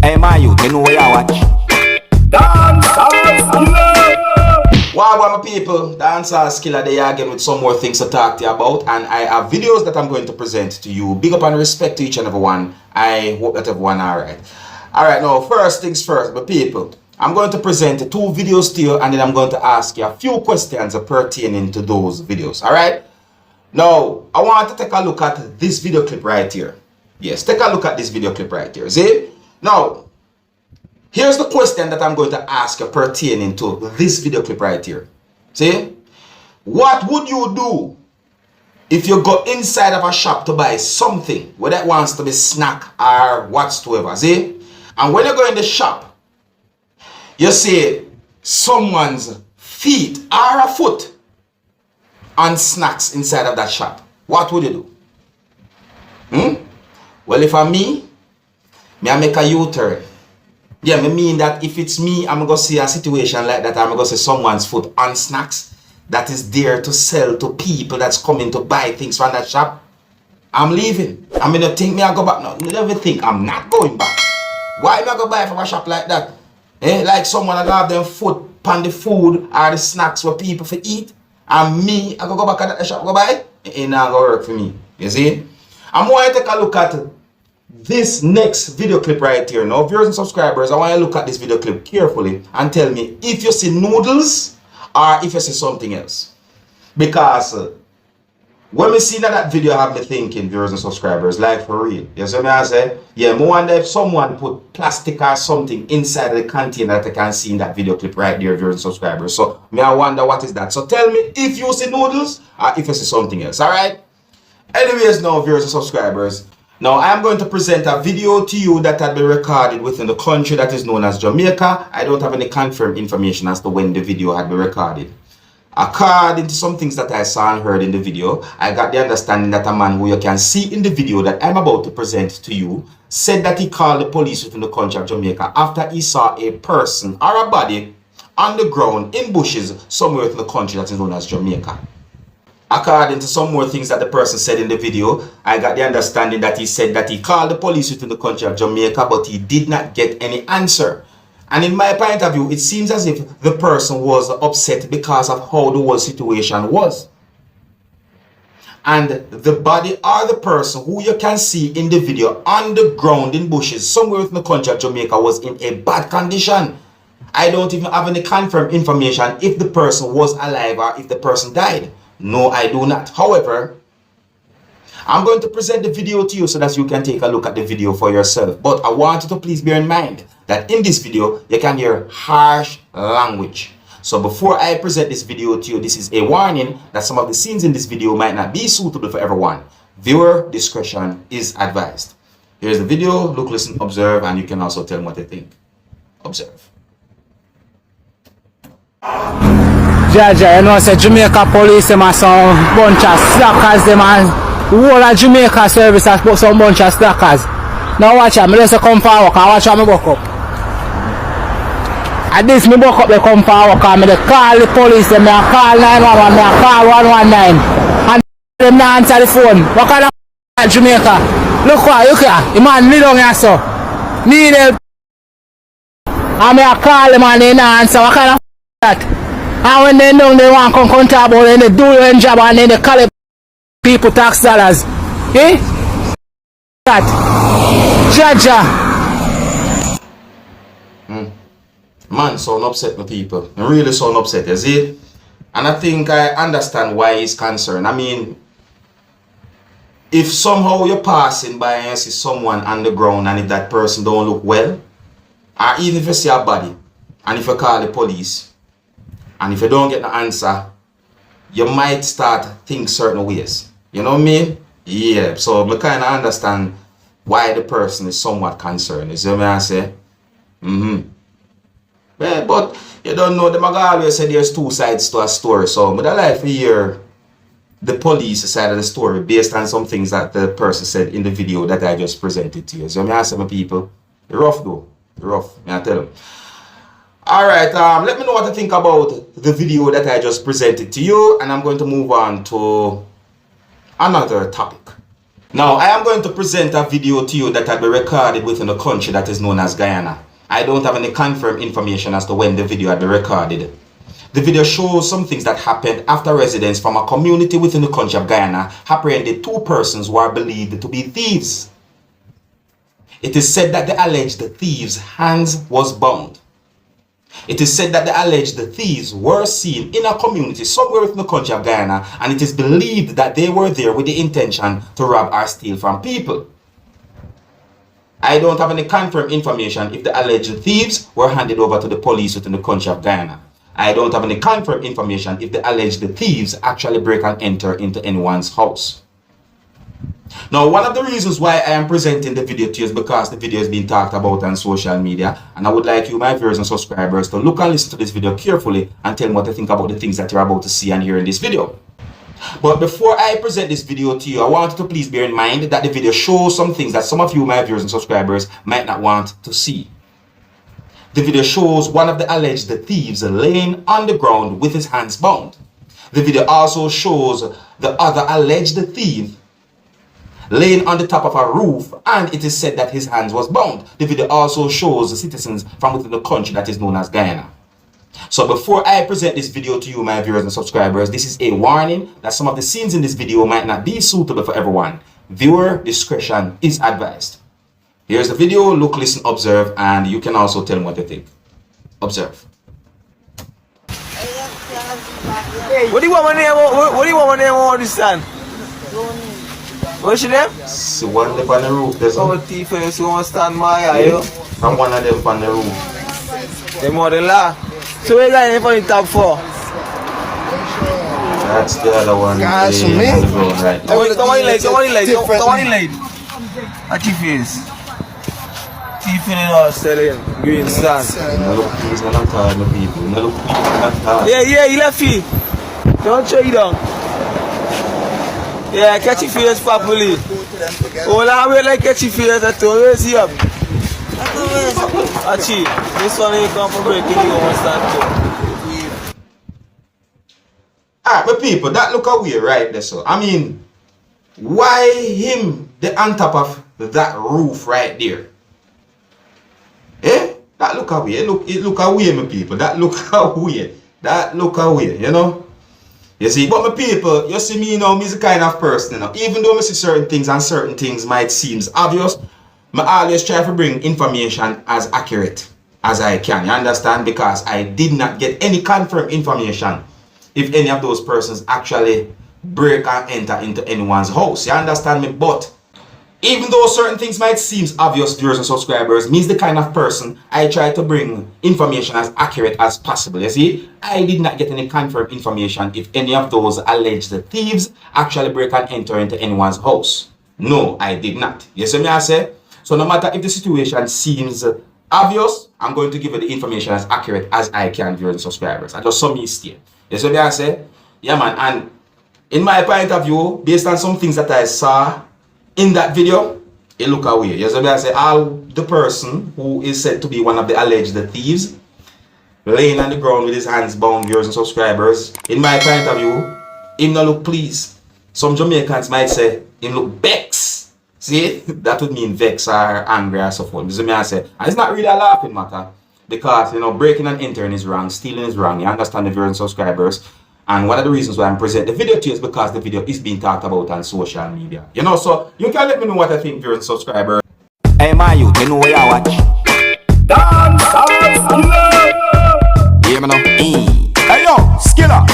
Hey man, you know where you watch? Dancehall skilla. Wow, my people, Dancehall skilla. They are again with some more things to talk to you about, and I have videos that I'm going to present to you. Big up and respect to each and every one. I hope that everyone alright. Alright, now first things first, my people. I'm going to present 2 videos to you, and then I'm going to ask you a few questions pertaining to those videos. Alright? Now, I want to take a look at this video clip right here. Yes, take a look at this video clip right here. See? Now, here's the question that I'm going to ask you pertaining to this video clip right here. See? What would you do if you go inside of a shop to buy something, whether it wants to be snack or whatsoever? See? And when you go in the shop, you see someone's feet or a foot on snacks inside of that shop. What would you do? Well, if I'm me, I make a U-turn. Yeah, I mean that if it's me, I'm going to see a situation like that. I'm going to see someone's foot on snacks that is there to sell to people that's coming to buy things from that shop. I'm leaving. I mean, you think me I go back? No, never think I'm not going back. Why am I going to buy from a shop like that? Like someone that have them foot on the food or the snacks for people to eat. And me, I go back at the shop, go buy it. It ain't not going to work for me. You see? I'm going to take a look at this next video clip right here. Now, viewers and subscribers, I want you to look at this video clip carefully and tell me if you see noodles or if you see something else. Because when we see that video, I have me thinking, viewers and subscribers, like for real. You see me I say? Yeah, I wonder if someone put plastic or something inside the container that I can see in that video clip right there, viewers and subscribers. So, I wonder what is that. So, tell me if you see noodles or if you see something else. Alright? Anyways, now, viewers and subscribers, now I am going to present a video to you that had been recorded within the country that is known as Jamaica. I don't have any confirmed information as to when the video had been recorded. According to some things that I saw and heard in the video, I got the understanding that a man who you can see in the video that I'm about to present to you said that he called the police within the country of Jamaica after he saw a person or a body on the ground in bushes somewhere within the country that is known as Jamaica. According to some more things that the person said in the video, I got the understanding that he said that he called the police within the country of Jamaica, but he did not get any answer. And in my point of view, it seems as if the person was upset because of how the whole situation was. And the body or the person who you can see in the video on the ground in bushes somewhere within the country of Jamaica was in a bad condition. I don't even have any confirmed information if the person was alive or if the person died. No, I do not. However, I'm going to present the video to you so that you can take a look at the video for yourself. But I want you to please bear in mind that in this video, you can hear harsh language. So before I present this video to you, this is a warning that some of the scenes in this video might not be suitable for everyone. Viewer discretion is advised. Here's the video. Look, listen, observe, and you can also tell me what you think. Observe. Jaja, you know, say Jamaica police, them are some bunch of slackers, them are whole of Jamaica service has put some bunch of slackers. Now watch them, let's come for work, and watch how me buck up. At this, me buck up, they come for work, and me they call the police, them I call 911, me I call 119, and them not answer the phone. What kind of Jamaica? Look what, look here, the man kneel down here, so. Need help. And me I call them and they not answer, what kind of that? And when they know they want to come talk about it, they do their job and then they collect people tax dollars. Eh? That. Jaja. Man, sound upset with people. I really sound upset, you see? And I think I understand why he's concerned. I mean, if somehow you're passing by and you see someone on the ground and if that person don't look well, or even if you see a body, and if you call the police, and if you don't get the answer, you might start think certain ways. You know what I mean? Yeah. So I kind of understand why the person is somewhat concerned. You see what I say? Yeah, but you don't know, them always say there's 2 sides to a story. So but I like to hear the police side of the story based on some things that the person said in the video that I just presented to you. So I say, my people, rough though. Rough. I tell them. Alright, let me know what you think about the video that I just presented to you, and I'm going to move on to another topic. Now, I am going to present a video to you that had been recorded within a country that is known as Guyana. I don't have any confirmed information as to when the video had been recorded. The video shows some things that happened after residents from a community within the country of Guyana apprehended 2 persons who are believed to be thieves. It is said that the alleged thieves' hands was bound. It is said that the alleged thieves were seen in a community somewhere within the country of Guyana, and it is believed that they were there with the intention to rob or steal from people. I don't have any confirmed information if the alleged thieves were handed over to the police within the country of Guyana. I don't have any confirmed information if the alleged thieves actually break and enter into anyone's house. Now, one of the reasons why I am presenting the video to you is because the video is being talked about on social media, and I would like you, my viewers and subscribers, to look and listen to this video carefully and tell me what you think about the things that you're about to see and hear in this video. But before I present this video to you, I want you to please bear in mind that the video shows some things that some of you, my viewers and subscribers, might not want to see. The video shows one of the alleged thieves laying on the ground with his hands bound. The video also shows the other alleged thief laying on the top of a roof, and it is said that his hands was bound. The video also shows the citizens from within the country that is known as Guyana. So before I present this video to you, my viewers and subscribers, this is a warning that some of the scenes in this video might not be suitable for everyone. Viewer discretion is advised. Here's the video. Look, listen, observe, and you can also tell me what you think. Observe. What do you want my name? What do you want my name on this stand? What's your name? So one left on the roof. There's Some thief you want to stand my eye, yo. and one of them on the roof. They more than la. So where you got any for the top 4? That's the other one. Guys, laying for me? on the ground right now. Come on, late. A thief is. Thief in the house selling green sand. No look, please, no look hard, no people. No look, please, no look hard. Yeah, he left you. Don't show you down. Yeah, catch your face properly. Oh, I will like catch your face at all. Where's he up? Achi, this one you come for breaking you understand too. Alright, my people, that look away right there, so. I mean, why him the on top of that roof right there? Eh? That look away. It look away, my people. That look away. That look away, you know? You see, but my people, you see me now, me's the kind of person, you know, even though I see certain things and certain things might seem obvious, I always try to bring information as accurate as I can, you understand? Because I did not get any confirmed information if any of those persons actually break and enter into anyone's house, you understand me? But even though certain things might seem obvious, viewers and subscribers, me's the kind of person I try to bring information as accurate as possible. You see, I did not get any confirmed information if any of those alleged thieves actually break and enter into anyone's house. No, I did not. You see me, I say? So no matter if the situation seems obvious, I'm going to give you the information as accurate as I can, viewers and subscribers. I just saw me stay. You see me, I say? Yeah, man. And in my point of view, based on some things that I saw in that video, it look away. You see what I say? All the person who is said to be one of the alleged thieves laying on the ground with his hands bound, viewers and subscribers, in my point of view, him not look pleased. Some Jamaicans might say him look vex. See? That would mean vex or angry or so forth. You see what I say? And it's not really a laughing matter, because, you know, breaking and entering is wrong, stealing is wrong. You understand, the viewers and subscribers? And one of the reasons why I'm presenting the video to you is because the video is being talked about on social media. You know, so you can let me know what I think, viewers and subscribers. Hey man, you know where you watch? Dancehall, skilla. Hear me now? Hey yo, skilla.